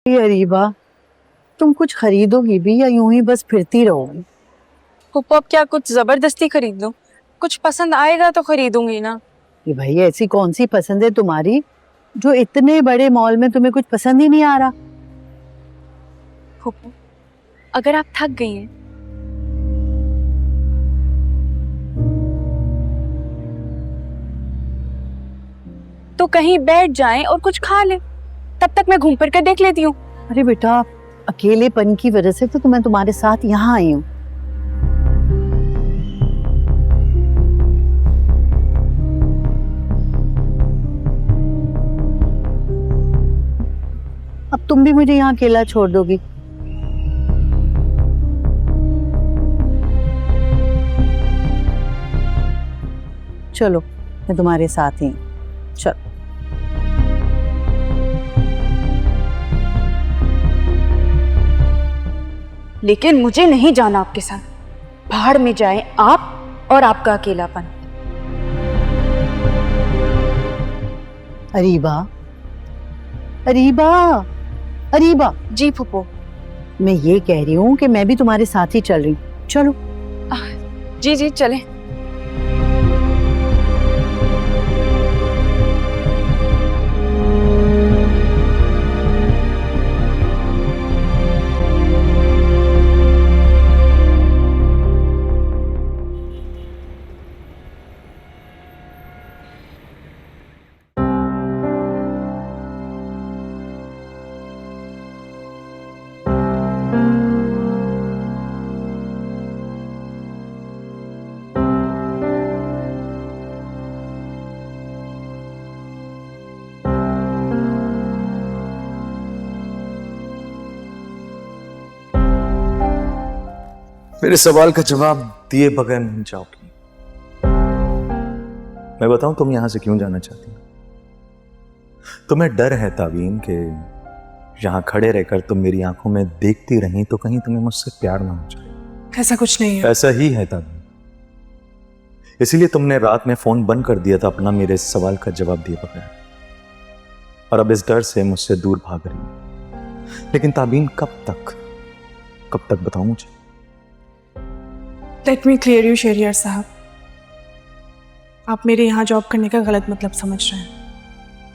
ये अरीबा, तुम कुछ खरीदोगी भी या यूं ही बस फिरती रहोगी? पुप्पो, अब क्या कुछ जबरदस्ती खरीद लूं? कुछ पसंद आएगा तो खरीदूंगी ना। ये भाई ऐसी कौन सी पसंद है तुम्हारी जो इतने बड़े मॉल में तुम्हें कुछ पसंद ही नहीं आ रहा? पुप्पो, अगर आप थक गई हैं तो कहीं बैठ जाएं और कुछ खा लें। तब तक मैं घूम फिर कर देख लेती हूँ। अरे बेटा, अकेलेपन की वजह से तो मैं तुम्हारे साथ यहाँ आई हूँ। अब तुम भी मुझे यहाँ अकेला छोड़ दोगी? चलो, मैं तुम्हारे साथ ही हूँ। चलो। लेकिन मुझे नहीं जाना आपके साथ। भाड़ में जाएं आप और आपका अकेलापन। अरीबा, अरीबा, अरीबा। जी पुप्पो। मैं ये कह रही हूँ कि मैं भी तुम्हारे साथ ही चल रही हूँ। चलो। जी जी चलें। मेरे सवाल का जवाब दिए बगैर नहीं जाओगी। मैं बताऊं तुम यहां से क्यों जाना चाहती हो? तुम्हें डर है तावीन के यहां खड़े रहकर तुम मेरी आंखों में देखती रही तो कहीं तुम्हें मुझसे प्यार ना हो जाए। ऐसा कुछ नहीं है। ऐसा ही है तावीन। इसीलिए तुमने रात में फोन बंद कर दिया था अपना मेरे सवाल का जवाब दिए बगैर, और अब इस डर से मुझसे दूर भाग रही हो। लेकिन तावीन कब तक बताओ मुझे। Let me clear you Shahryar साहब, आप मेरे यहाँ जॉब करने का गलत मतलब समझ रहे हैं।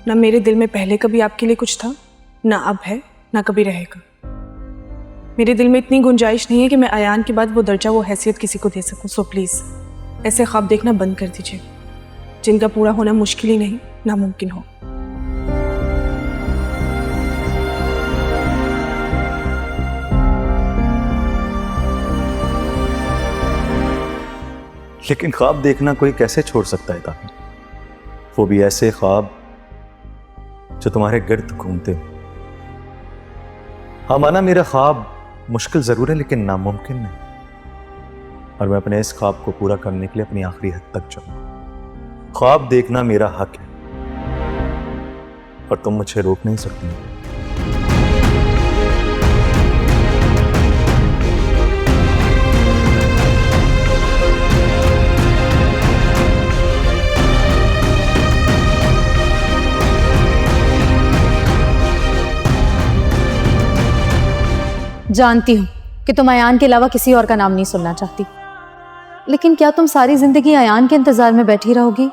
ना मेरे दिल में पहले कभी आपके लिए कुछ था, ना अब है, ना कभी रहेगा। मेरे दिल में इतनी गुंजाइश नहीं है कि मैं अयान के बाद वो दर्जा, वो हैसियत किसी को दे सकूं। सो प्लीज़ ऐसे ख्वाब देखना बंद कर दीजिए जिनका पूरा होना मुश्किल ही नहीं, नामुमकिन हो। लेकिन ख्वाब देखना कोई कैसे छोड़ सकता है तावीन? वो भी ऐसे ख्वाब जो तुम्हारे गिर्द घूमते हो। हाँ माना मेरा ख्वाब मुश्किल जरूर है लेकिन नामुमकिन नहीं, और मैं अपने इस ख्वाब को पूरा करने के लिए अपनी आखिरी हद तक जाऊंगा। ख्वाब देखना मेरा हक है और तुम मुझे रोक नहीं सकती। जानती हूँ कि तुम अयान के अलावा किसी और का नाम नहीं सुनना चाहती, लेकिन क्या तुम सारी जिंदगी अयान के इंतजार में बैठी रहोगी?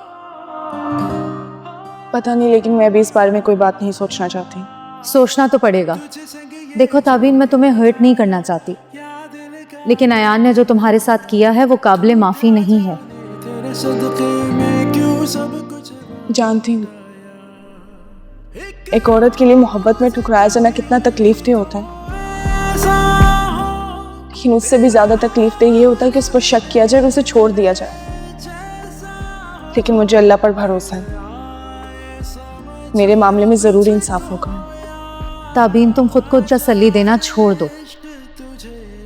पता नहीं, लेकिन मैं भी इस बारे में कोई बात नहीं सोचना चाहती। सोचना तो पड़ेगा। देखो ताबीन, मैं तुम्हें हर्ट नहीं करना चाहती, लेकिन अयान ने जो तुम्हारे साथ किया है वो काबिले माफी नहीं है। जानती हूँ, एक औरत के लिए मोहब्बत में ठुकराया जाना कितना तकलीफ दे होता है, लेकिन उससे भी ज्यादा तकलीफ दे ये होता है कि उस पर शक किया जाए और उसे छोड़ दिया जाए। लेकिन मुझे अल्लाह पर भरोसा है, मेरे मामले में जरूर इंसाफ होगा। ताबीन, तुम खुद को तसल्ली देना छोड़ दो।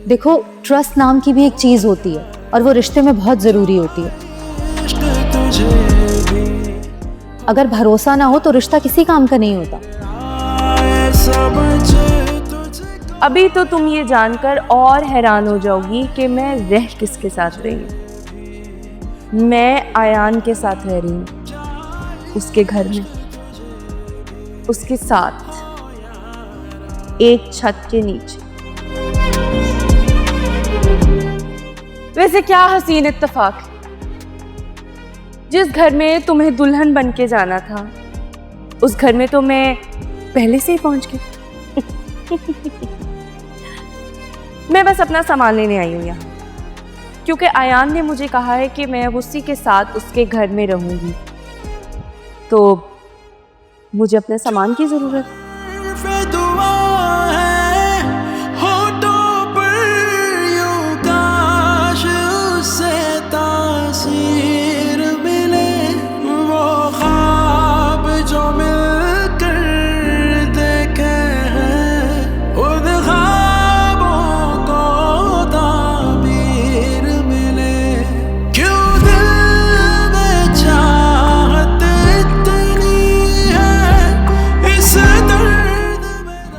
देखो, ट्रस्ट नाम की भी एक चीज होती है और वो रिश्ते में बहुत जरूरी होती है। अगर भरोसा ना हो तो रिश्ता किसी काम का नहीं होता। अभी तो तुम ये जानकर और हैरान हो जाओगी कि मैं रह किसके साथ रही हूँ। मैं अयान के साथ रह रही हूँ, उसके घर में, उसके साथ। एक छत के नीचे। वैसे क्या हसीन इत्तेफाक है, जिस घर में तुम्हें दुल्हन बन के जाना था उस घर में तो मैं पहले से ही पहुंच गई। मैं बस अपना सामान लेने आई हूँ यहाँ, क्योंकि आयान ने मुझे कहा है कि मैं उसी के साथ उसके घर में रहूंगी, तो मुझे अपने सामान की जरूरत है।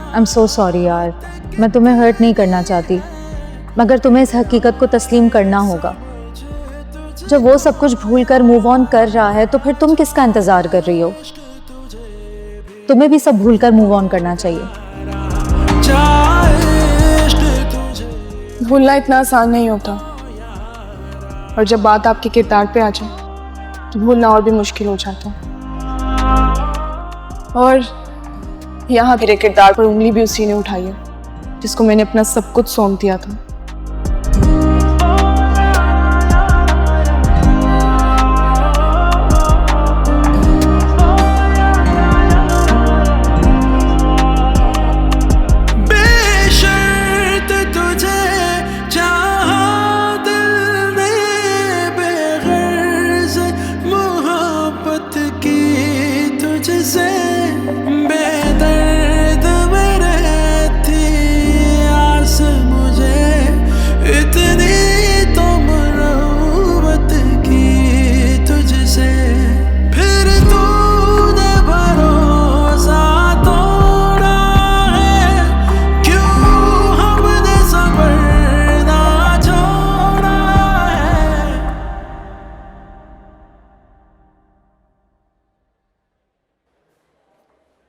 आई एम सो सॉरी यार, मैं तुम्हें हर्ट नहीं करना चाहती, मगर तुम्हें इस हकीकत को तस्लीम करना होगा। जब वो सब कुछ भूल कर मूव ऑन कर रहा है तो फिर तुम किसका इंतजार कर रही हो? तुम्हें भी सब भूल कर मूव ऑन करना चाहिए। भूलना इतना आसान नहीं होता, और जब बात आपके किरदार पे आ जाए तो भूलना और भी मुश्किल हो जाता है। और यहाँ मेरे किरदार पर उंगली भी उसी ने उठाई है जिसको मैंने अपना सब कुछ सौंप दिया था।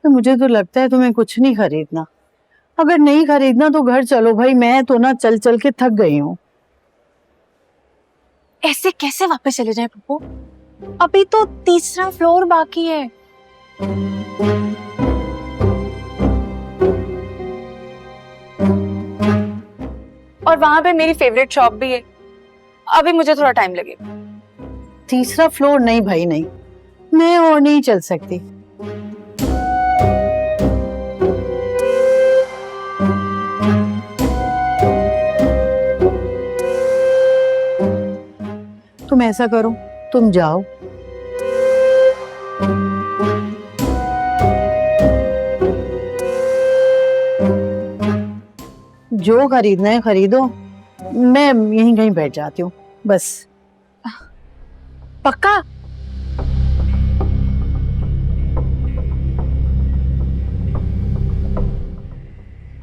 तो मुझे तो लगता है तुम्हें कुछ नहीं खरीदना। अगर नहीं खरीदना तो घर चलो भाई, मैं तो ना चल चल के थक गई हूँ। ऐसे कैसे वापस चले जाए पप्पू? अभी तो तीसरा फ्लोर बाकी है। और वहां पे मेरी फेवरेट शॉप भी है। अभी मुझे थोड़ा टाइम लगेगा। तीसरा फ्लोर नहीं भाई, नहीं, मैं और नहीं चल सकती। तुम ऐसा करो, तुम जाओ, जो खरीदना है खरीदो, मैं यहीं कहीं बैठ जाती हूँ बस। पक्का?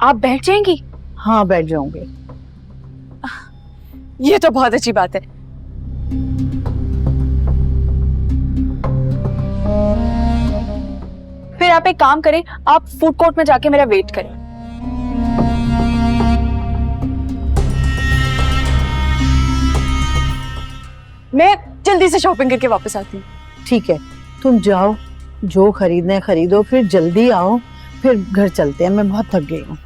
आप बैठ जाएंगी? हाँ बैठ जाऊंगी। ये तो बहुत अच्छी बात है। फिर आप एक काम करें, आप फूड कोर्ट में जाके मेरा वेट करें। मैं जल्दी से शॉपिंग करके वापस आती हूँ। ठीक है, तुम जाओ, जो खरीदना है खरीदो, फिर जल्दी आओ, फिर घर चलते हैं, मैं बहुत थक गई हूँ।